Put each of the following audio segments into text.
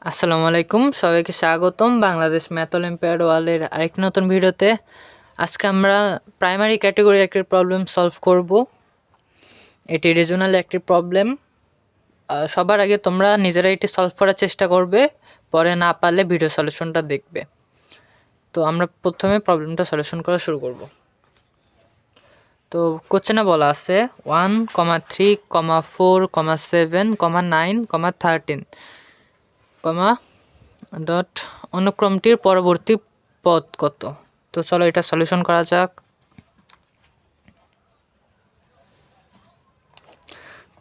আসসালামু আলাইকুম, সবাইকে স্বাগতম বাংলাদেশ ম্যাথ অলিম্পিয়াড ওয়ালের আরেকটি নতুন ভিডিওতে। আজকে আমরা প্রাইমারি ক্যাটাগরি একটি প্রবলেম সলভ করব। এটি রিজনাল একটি প্রবলেম। সবার আগে তোমরা নিজেরা এটি সলভ করার চেষ্টা করবে, পরে না পারলে ভিডিও সলিউশনটা দেখবে। তো আমরা প্রথমে প্রবলেমটা সলিউশন করা শুরু করব। তো কোশ্চেনে বলা আছে 1,3,4,7,9,13, ডট অনুক্রমটির পরবর্তী পদ কত। তো চলো এটা সলিউশন করা যাক।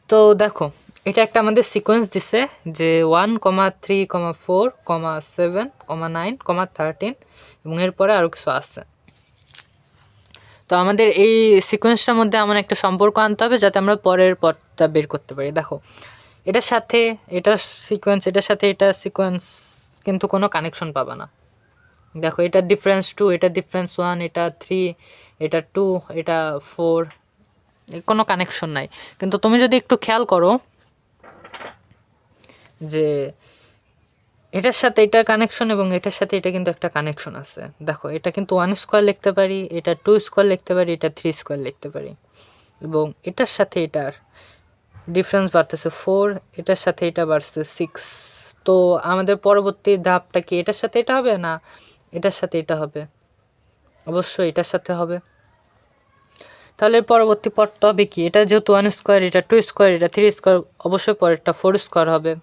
তো দেখো, এটা একটা আমাদের সিকোয়েন্স দিছে যে 1,3,4,7,9,13 এবং এরপরে আরও কিছু আছে। তো আমাদের এই সিকোয়েন্সটার মধ্যে এমন একটা সম্পর্ক আনতে হবে যাতে আমরা পরের পদটা বের করতে পারি। দেখো, এটার সাথে এটা সিকোয়েন্স, এটার সাথে এটা সিকোয়েন্স, কিন্তু কোনো কানেকশন পাবা না। দেখো, এটা ডিফারেন্স 2, এটা ডিফারেন্স 1, এটা 3, এটা 2, এটা 4, কোনো কানেকশন নাই। কিন্তু তুমি যদি একটু খেয়াল করো যে এটার সাথে এটা কানেকশন এবং এটার সাথে এটা কিন্তু একটা কানেকশন আছে। দেখো, এটা কিন্তু 1 স্কোয়ার লিখতে পারি, এটা 2 স্কোয়ার লিখতে পারি, এটা 3 স্কোয়ার লিখতে পারি, এবং এটার সাথে এটার ডিফারেন্স বাড়তেছে 4, এটার সাথে এটা বাড়ছে 6। তো আমাদের পরবর্তী ধাপটা কি এটার সাথে এটা হবে না এটার সাথে এটা হবে? অবশ্যই এটার সাথে হবে। তাহলে পরবর্তী পদটা হবে কি? এটা যেহেতু 1 স্কোয়ার, এটা 2 স্কোয়ার, এটা 3 স্কোয়ার, অবশ্যই পরেরটা 4 স্কোয়ার হবে।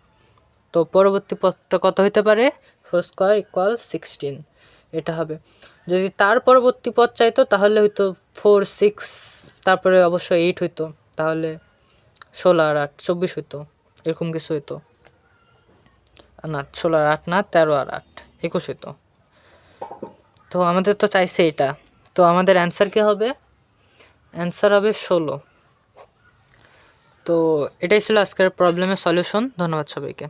তো পরবর্তী পদটা কত হতে পারে? 4 স্কোয়ার ইকুয়াল 16, এটা হবে। যদি তার পরবর্তী পদ চাইতো তাহলে হয়তো 4, 6, তারপরে অবশ্যই 8 হইতো, তাহলে 16 আর 8 24 হইতো, এরকম কিছু হইতো। না, 16 আর 8 না, 13 আর 8 21 হইতো। তো আমাদের তো চাইছে এটা, তো আমাদের অ্যান্সার কী হবে? অ্যান্সার হবে 16। তো এটাই ছিল আজকের প্রবলেমের সলিউশন। ধন্যবাদ সবাইকে।